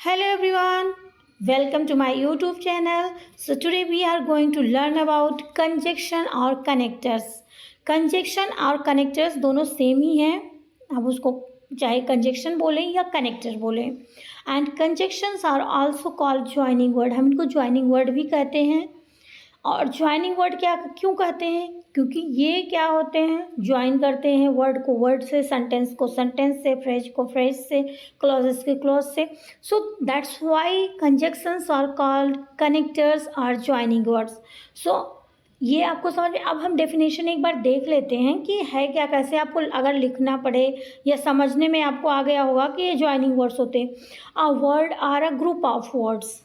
Hello everyone, welcome to my YouTube channel. So today we are going to learn about conjunction और connectors. Conjunction और connectors दोनों same ही हैं. आप उसको चाहे conjunction बोलें या connector बोलें. And conjunctions are also called joining word. हम इनको joining word भी कहते हैं. और ज्वाइनिंग वर्ड क्या क्यों कहते हैं? क्योंकि ये क्या होते हैं, ज्वाइन करते हैं वर्ड को वर्ड से, सेंटेंस को सेंटेंस से, फ्रेज को फ्रेज से, क्लॉजेस के क्लॉज से. So that's why conjunctions are called connectors are joining words. So ये आपको समझ में. अब हम डेफिनेशन एक बार देख लेते हैं कि है क्या, कैसे आपको अगर लिखना पड़े या समझने में आपको आ गया होगा कि ये ज्वाइनिंग वर्ड्स होते हैं. A word or a group of words,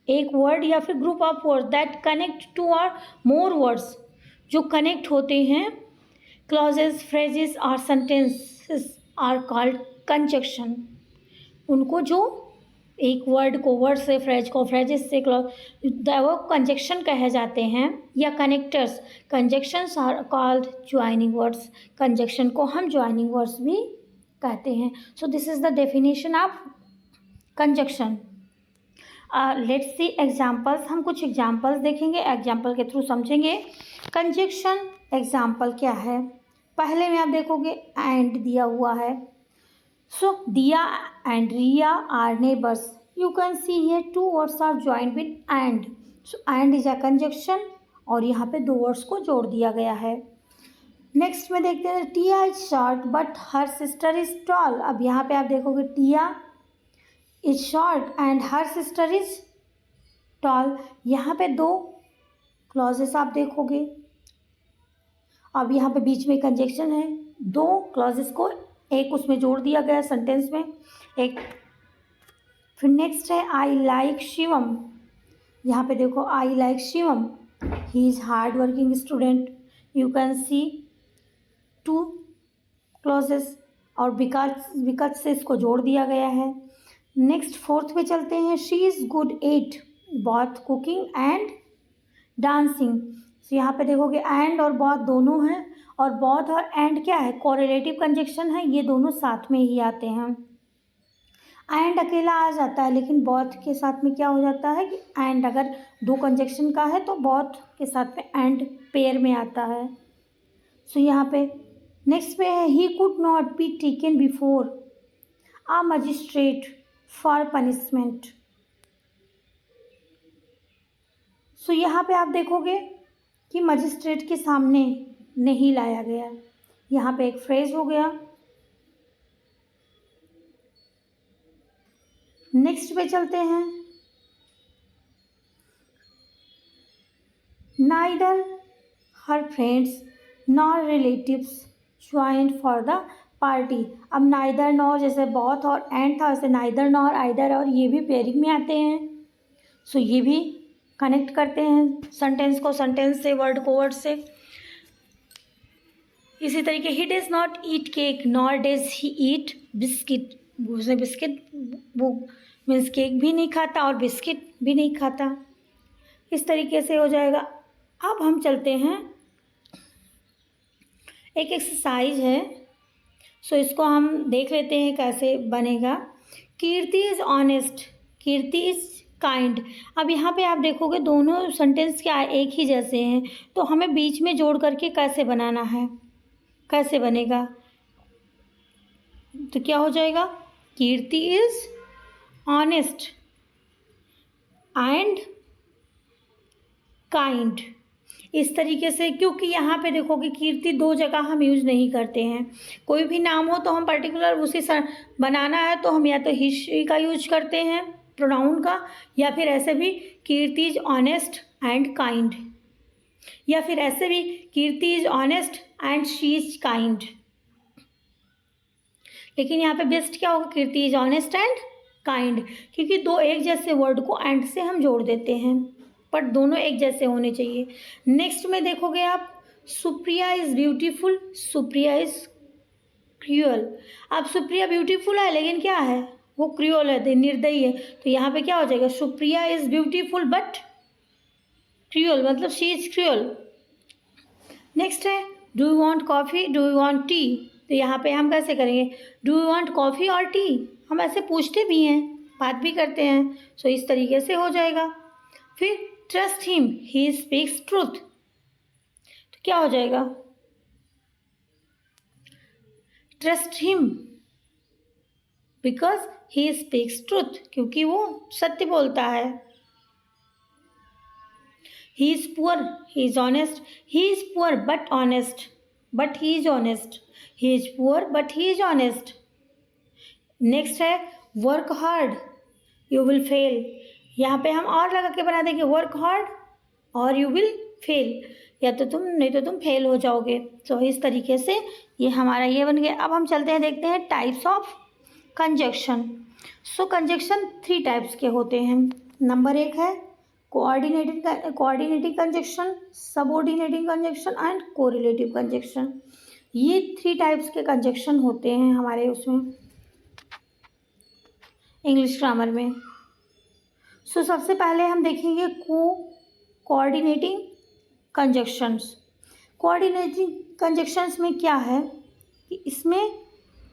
एक वर्ड या फिर group of words that connect two or more words, जो कनेक्ट होते हैं. क्लॉजेस, फ्रेजेस और सेंटेंसेस आर कॉल्ड कंजक्शन. उनको जो एक वर्ड को वर्ड से, फ्रेज को फ्रेजेस से, वो कंजक्शन कहे जाते हैं या connectors. Conjunctions are called joining words. Conjunction को हम ज्वाइनिंग वर्ड्स भी कहते हैं. So this is the definition of conjunction. Let's see examples. हम कुछ एग्जाम्पल्स देखेंगे, एग्जाम्पल के थ्रू समझेंगे कंजक्शन. एग्जाम्पल क्या है? पहले में आप देखोगे एंड दिया हुआ है. So Diya and Riya are neighbours. You can see here two words are joined with and. So and is a conjunction और यहाँ पे दो वर्ड्स को जोड़ दिया गया है. नेक्स्ट में देखते हैं Tia is short but her sister is tall. अब यहाँ पे आप देखोगे Tia is short and her sister is tall. यहाँ पे दो क्लॉजेस आप देखोगे. अब यहाँ पे बीच में कंजक्शन है, दो क्लॉजेस को एक उसमें जोड़ दिया गया सेंटेंस में एक. फिर नेक्स्ट है आई लाइक शिवम. यहाँ पे देखो I like Shivam, he is hard working student. You can see two clauses और बिकॉज से इसको जोड़ दिया गया है. नेक्स्ट फोर्थ पे चलते हैं. She is good at both cooking and dancing. तो यहाँ पे देखोगे एंड और बोथ दोनों हैं, और बोथ और एंड क्या है, कोरिलेटिव कंजक्शन है. ये दोनों साथ में ही आते हैं. एंड अकेला आ जाता है, लेकिन बोथ के साथ में क्या हो जाता है कि एंड अगर दो कंजक्शन का है तो बोथ के साथ में एंड पेयर में आता है. सो यहाँ पे नेक्स्ट पे है he could not be taken before a magistrate for punishment. So यहाँ पे आप देखोगे कि मजिस्ट्रेट के सामने नहीं लाया गया. यहाँ पे एक फ्रेज हो गया. नेक्स्ट पे चलते हैं. Neither her friends nor relatives joint for the party. अब नाइदर नॉर जैसे बहुत और एंड था, वैसे नाइदर नॉर आइदर और ये भी पेयरिंग में आते हैं. सो ये भी कनेक्ट करते हैं सेंटेंस को सेंटेंस से, वर्ड को वर्ड से. इसी तरीके he does not eat cake nor does he eat biscuit. उसने बिस्किट, वो मीन्स केक भी नहीं खाता और बिस्किट भी नहीं खाता. इस तरीके से हो जाएगा. अब हम चलते हैं, एक एक्सरसाइज है. सो इसको हम देख लेते हैं कैसे बनेगा. Kirti is honest, Kirti is kind. अब यहाँ पे आप देखोगे दोनों सेंटेंस क्या है, एक ही जैसे हैं. तो हमें बीच में जोड़ करके कैसे बनाना है, कैसे बनेगा? तो क्या हो जाएगा, कीर्ति इज़ ऑनेस्ट एंड काइंड. इस तरीके से, क्योंकि यहाँ पे देखोगे कीर्ति दो जगह हम यूज़ नहीं करते हैं. कोई भी नाम हो तो हम पर्टिकुलर उसी बनाना है तो हम या तो ही शी का यूज करते हैं प्रोनाउन का, या फिर ऐसे भी Kirti is honest and kind, या फिर ऐसे भी Kirti is honest and she is kind. लेकिन यहाँ पे बेस्ट क्या होगा, Kirti is honest and kind, क्योंकि दो एक जैसे वर्ड को एंड से हम जोड़ देते हैं, पर दोनों एक जैसे होने चाहिए. नेक्स्ट में देखोगे आप, Supriya is beautiful, Supriya is cruel. अब सुप्रिया ब्यूटीफुल है लेकिन क्या है, वो क्रूअल है, निर्दयी है. तो यहाँ पे क्या हो जाएगा, Supriya is beautiful but cruel, मतलब शी इज़ क्रूअल. नेक्स्ट है do you want coffee, do you want T. तो यहाँ पे हम कैसे करेंगे, डू यू वांट कॉफ़ी और टी. हम ऐसे पूछते भी हैं बात भी करते हैं। सो इस तरीके से हो जाएगा। फिर trust him, he speaks truth, तो क्या हो जाएगा? Trust him because he speaks truth, क्योंकि वो सत्य बोलता है। He is poor, he is honest, he is poor but honest, but he is honest, he is poor but he is honest. Next है work hard, you will fail, यहाँ पे हम और लगा के बना देंगे वर्क हार्ड और यू विल फेल, या तो तुम नहीं तो तुम फेल हो जाओगे। तो इस तरीके से ये हमारा ये बन गया। अब हम चलते हैं, देखते हैं types of conjunction. So conjunction 3 types के होते हैं। नंबर 1 है coordinating conjunction, subordinating conjunction and correlative conjunction. ये 3 टाइप्स के कंजक्शन होते हैं हमारे उसमें इंग्लिश ग्रामर में। सो सबसे पहले हम देखेंगे कोऑर्डिनेटिंग कंजक्शंस। कोऑर्डिनेटिंग कंजक्शंस में क्या है कि इसमें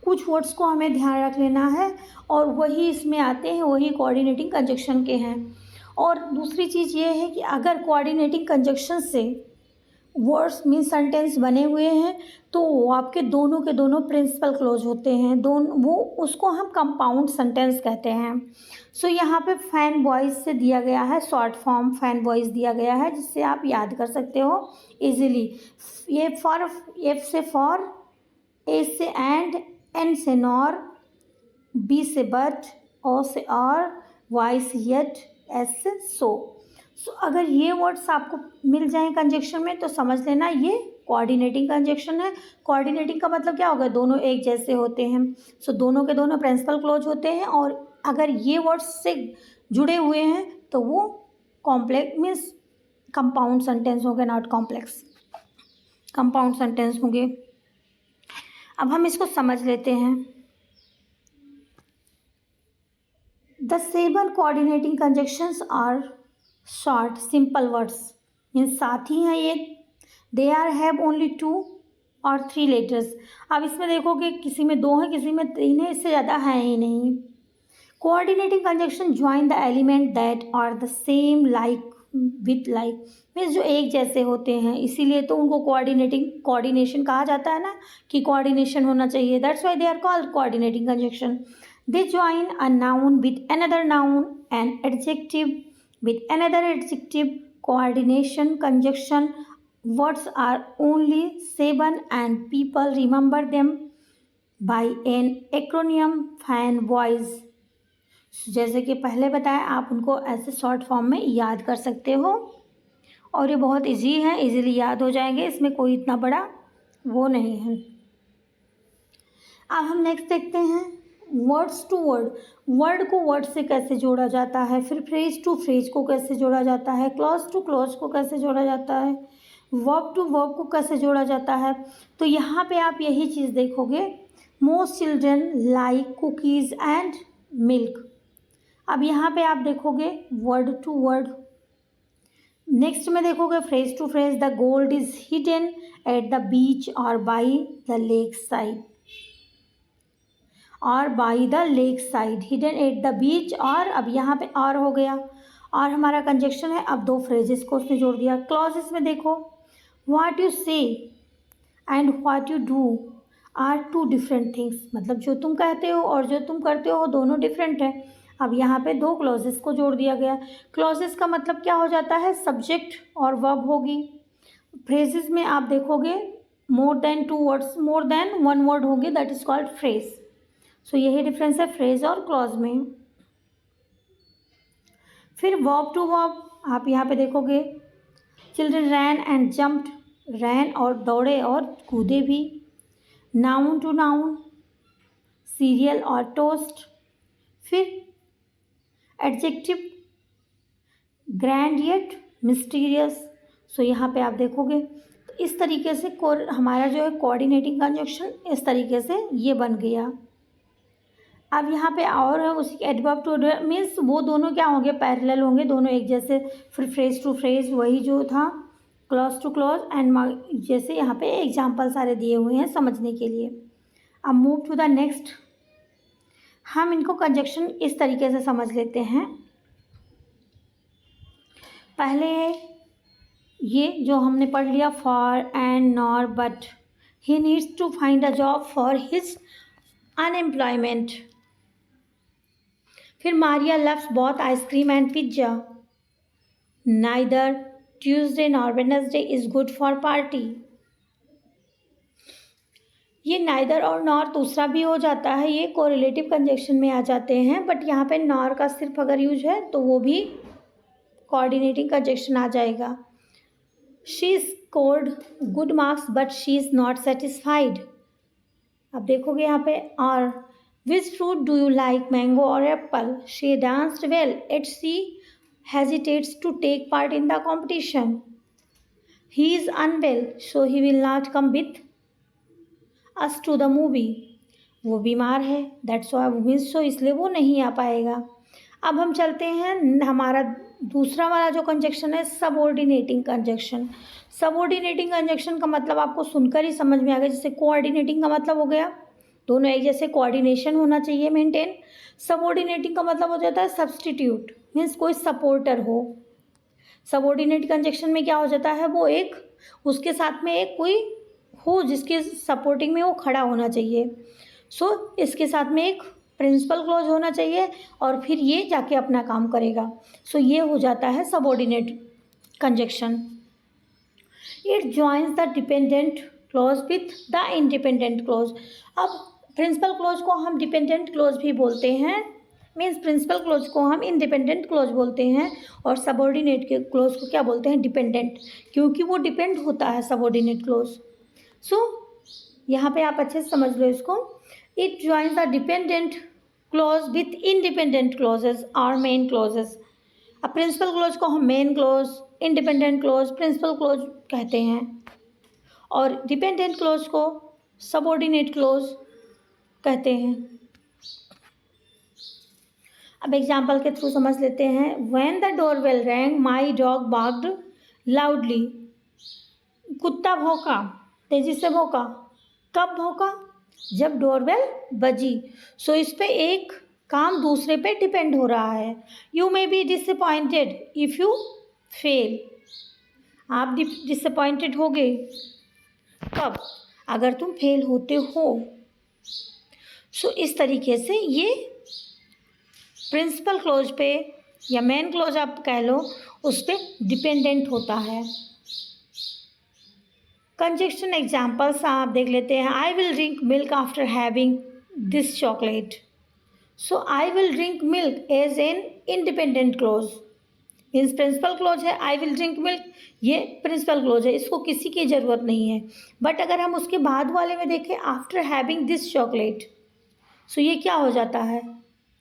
कुछ वर्ड्स को हमें ध्यान रख लेना है और वही इसमें आते हैं, वही कोऑर्डिनेटिंग कंजक्शन के हैं। और दूसरी चीज़ ये है कि अगर कोऑर्डिनेटिंग कंजक्शन से वर्ड्स मीन सेंटेंस बने हुए हैं तो वो आपके दोनों के दोनों प्रिंसिपल क्लोज होते हैं, दोनों वो उसको हम कंपाउंड सेंटेंस कहते हैं। सो यहाँ पे फैन बॉयज़ से दिया गया है, शॉर्ट फॉर्म फैन बॉयज़ दिया गया है, जिससे आप याद कर सकते हो इजीली। ये फॉर, एफ से फॉर, ए से एंड, एन से नॉर, बी से बट, ओ से और, वाई से येट, एस से सो। अगर ये वर्ड्स आपको मिल जाएं कंजक्शन में तो समझ लेना ये कोऑर्डिनेटिंग कंजक्शन है। कोऑर्डिनेटिंग का मतलब क्या होगा? दोनों एक जैसे होते हैं। दोनों के दोनों प्रिंसिपल क्लोज होते हैं और अगर ये वर्ड्स से जुड़े हुए हैं तो वो कॉम्प्लेक्स मीन्स कंपाउंड सेंटेंस होंगे, नॉट कॉम्प्लेक्स, कंपाउंड सेंटेंस होंगे। अब हम इसको समझ लेते हैं। The 7 coordinating conjunctions are short simple words, means साथ ही हैं ये। दे आर हैव ओनली 2 और 3 लेटर्स। अब इसमें देखोगे किसी में 2 है, किसी में 3 है, इससे ज़्यादा है ही नहीं। Coordinating conjunction join the element that are the same like with like, means जो एक जैसे होते हैं, इसीलिए तो उनको कोऑर्डिनेशन कहा जाता है ना, कि कोऑर्डिनेशन होना चाहिए। That's why they are called coordinating conjunction. They join a noun with another noun and adjective with another adjective. Coordination conjunction words are only 7 and people remember them by an acronym fan voice. जैसे कि पहले बताया, आप उनको ऐसे short form में याद कर सकते हो और ये बहुत इजी है, इजीली याद हो जाएंगे, इसमें कोई इतना बड़ा वो नहीं है। अब हम नेक्स्ट देखते हैं वर्ड्स टू वर्ड। वर्ड को वर्ड से कैसे जोड़ा जाता है, फिर फ्रेज टू फ्रेज को कैसे जोड़ा जाता है, क्लॉज टू क्लॉज को कैसे जोड़ा जाता है, वर्ब टू वर्ब को कैसे जोड़ा जाता है। तो यहाँ पे आप यही चीज़ देखोगे, most children like cookies and milk. अब यहाँ पे आप देखोगे वर्ड टू वर्ड। नेक्स्ट में देखोगे phrase to phrase, the gold is hidden at the beach or by the lakeside, or by the lakeside, hidden at the beach, और अब यहाँ पे और हो गया और हमारा कंजक्शन है। अब 2 फ्रेजेस को उसने जोड़ दिया। क्लॉजेस में देखो, what you say and what you do are 2 different things, मतलब जो तुम कहते हो और जो तुम करते हो दोनों डिफरेंट है। अब यहाँ पे 2 क्लॉजेस को जोड़ दिया गया। क्लॉजेस का मतलब क्या हो जाता है? सब्जेक्ट और वर्ब होगी। फ्रेजेस में आप देखोगे more than 2 words, more than 1 word होंगे, दैट इज कॉल्ड फ्रेज। सो यही डिफरेंस है फ्रेज और क्लॉज में। फिर वर्ब टू वर्ब आप यहाँ पे देखोगे, चिल्ड्रन रैन एंड जम्प्ड, रैन और दौड़े और कूदे भी। नाउन टू नाउन, सीरियल और टोस्ट। फिर एडजेक्टिव, ग्रैंड येट मिस्टीरियस। सो यहाँ पे आप देखोगे तो इस तरीके से हमारा जो है कोऑर्डिनेटिंग कंजक्शन इस तरीके से ये बन गया। अब यहाँ पे और है उसी एडवर्ब टू एडवर्ब, मीन्स वो दोनों क्या होंगे? पैरेलल होंगे, दोनों एक जैसे। फिर फ्रेज टू फ्रेज वही जो था, क्लॉज टू क्लॉज एंड जैसे यहाँ पे एग्जाम्पल सारे दिए हुए हैं समझने के लिए। अब मूव टू द नेक्स्ट, हम इनको कंजक्शन इस तरीके से समझ लेते हैं। पहले ये जो हमने पढ़ लिया, for and nor but he needs to find a job for his unemployment. फिर Maria loves both ice cream and pizza. Neither Tuesday nor Wednesday is good for party. ये नाइदर और नॉर दूसरा भी हो जाता है, ये कोरिलेटिव कंजक्शन में आ जाते हैं, बट यहाँ पे नॉर का सिर्फ अगर यूज है तो वो भी कोऑर्डिनेटिंग कंजक्शन आ जाएगा। She scored good marks but she is not satisfied. अब देखोगे यहाँ पे और which fruit do you like, mango और apple. She danced well at she hesitates to take part in the competition. He is unwell, so he will not come with us to the movie. वो बीमार है, that's why means so इसलिए वो नहीं आ पाएगा। अब हम चलते हैं, हमारा दूसरा वाला जो कंजक्शन है सबऑर्डिनेटिंग कंजक्शन। सबऑर्डिनेटिंग कंजक्शन का मतलब आपको सुनकर ही समझ में आ गया। जैसे कोऑर्डिनेटिंग का मतलब हो गया दोनों एक जैसे कोऑर्डिनेशन होना चाहिए मेंटेन। सबऑर्डिनेटिंग का मतलब हो जाता है सब्स्टिट्यूट, मीन्स कोई सपोर्टर हो। सबऑर्डिनेट कंजक्शन में क्या हो जाता है, वो एक उसके साथ में एक कोई हो जिसके सपोर्टिंग में वो खड़ा होना चाहिए। सो इसके साथ में एक प्रिंसिपल क्लॉज होना चाहिए और फिर ये जाके अपना काम करेगा। सो ये हो जाता है subordinate conjunction. It joins the dependent clause with the independent clause. अब प्रिंसिपल क्लॉज को हम डिपेंडेंट क्लॉज भी बोलते हैं, मीन्स प्रिंसिपल क्लॉज को हम इंडिपेंडेंट क्लॉज बोलते हैं और सबऑर्डिनेट के क्लॉज को क्या बोलते हैं, डिपेंडेंट, क्योंकि वो डिपेंड होता है सबऑर्डिनेट क्लॉज। सो यहाँ पे आप अच्छे से समझ लो इसको। It joins the dependent clause with independent clauses और मेन क्लॉजेज। अब प्रिंसिपल क्लॉज को हम main clause, independent clause, principal clause कहते हैं और डिपेंडेंट क्लॉज को सबऑर्डिनेट क्लॉज कहते हैं। अब एग्जाम्पल के थ्रू समझ लेते हैं। When the doorbell rang my dog barked loudly. कुत्ता भौंका, तेजी से भौंका। कब भौंका, जब डोरबेल बजी। सो इस पे एक काम दूसरे पे डिपेंड हो रहा है। You may be disappointed if you fail. आप डिसअपॉइंटेड होगे कब, अगर तुम फेल होते हो। सो इस तरीके से ये प्रिंसिपल क्लॉज पे या मेन क्लॉज आप कह लो, उस पर डिपेंडेंट होता है। कंजक्शन एग्जाम्पल्स आप देख लेते हैं। I will drink milk after having this chocolate. So I will drink milk as an independent clause, means principal clause है। आई विल ड्रिंक मिल्क ये प्रिंसिपल क्लॉज है, इसको किसी की ज़रूरत नहीं है। बट अगर हम उसके बाद वाले में देखें, आफ्टर हैविंग दिस चॉकलेट, सो ये क्या हो जाता है,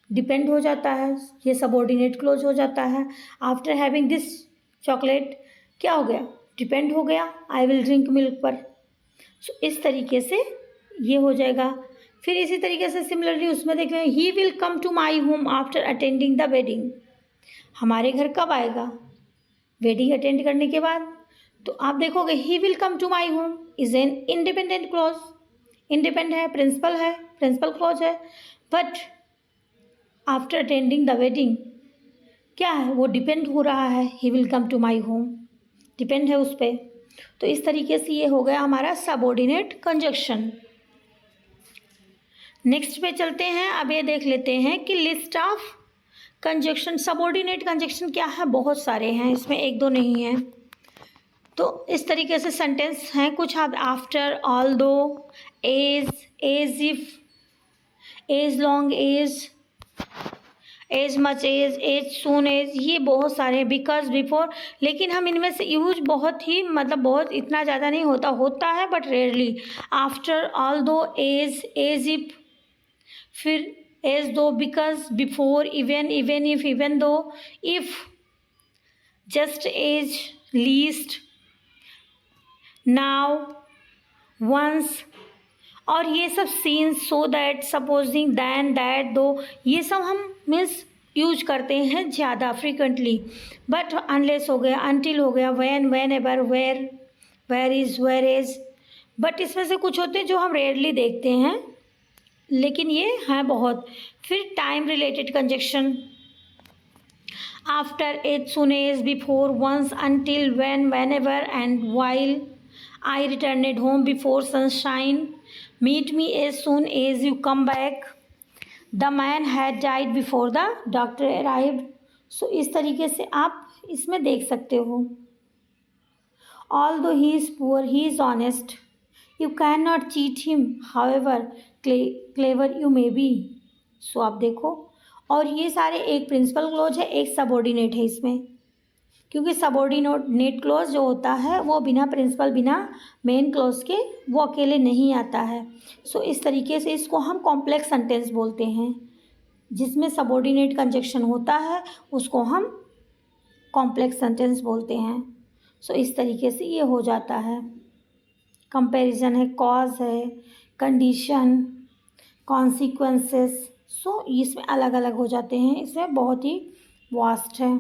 डिपेंड हो जाता है, ये सबऑर्डिनेट क्लॉज हो जाता है। आफ्टर हैविंग दिस चॉकलेट क्या हो गया, डिपेंड हो गया आई विल ड्रिंक मिल्क पर। सो इस तरीके से ये हो जाएगा। फिर इसी तरीके से सिमिलरली उसमें देख लें, he will come to my home after attending the wedding. हमारे घर कब आएगा, वेडिंग अटेंड करने के बाद। तो आप देखोगे he will come to my home is an independent clause, independent है, प्रिंसिपल क्लॉज है। But after attending the wedding क्या है, वो डिपेंड हो रहा है, he will come to my home depend है उस पर। तो इस तरीके से ये हो गया हमारा सबऑर्डिनेट कंजक्शन। नेक्स्ट पे चलते हैं। अब ये देख लेते हैं कि list of conjunction, subordinate conjunction क्या है, बहुत सारे हैं, इसमें एक दो नहीं है। तो इस तरीके से सेंटेंस हैं कुछ। आप after, although, as, as if, as long as, as much as, as soon as, ये बहुत सारे हैं। बिकॉज, बिफोर, लेकिन हम इनमें से यूज बहुत ही बहुत इतना ज़्यादा नहीं होता है but rarely. After, although, as, as if, फिर as though, because, before, even, even if, even though, if, just as, least, now, once, और ये सब since, so that, supposing, than, that, though, ये सब हम मीन्स यूज करते हैं ज़्यादा फ्रिक्वेंटली। बट अनलेस हो गया, अनटिल हो गया, when, whenever, where, where is, where is. But इसमें से कुछ होते हैं जो हम रेयरली देखते हैं, लेकिन ये है बहुत। फिर time related conjunction, after, as soon as, before, once, until, when, whenever and while, I returned home before sunshine, meet me as soon as you come back, the man had died before the doctor arrived. So इस तरीके से आप इसमें देख सकते हो। Although he is poor he is honest, you can not cheat him however clever you may be. So आप देखो, और ये सारे एक प्रिंसिपल क्लोज है, एक सबऑर्डिनेट है इसमें, क्योंकि सबऑर्डिनेट क्लोज जो होता है वो बिना प्रिंसिपल बिना मेन क्लोज के वो अकेले नहीं आता है। सो इस तरीके से इसको हम कॉम्प्लेक्स सेंटेंस बोलते हैं, जिसमें सबऑर्डिनेट कंजक्शन होता है उसको हम कॉम्प्लेक्स सेंटेंस बोलते हैं। सो इस तरीके से ये हो जाता है। कंपैरिजन है, कॉज है, कंडीशन, कॉन्सिक्वेंसेस। सो इसमें अलग अलग हो जाते हैं, इसमें बहुत ही वास्ट है।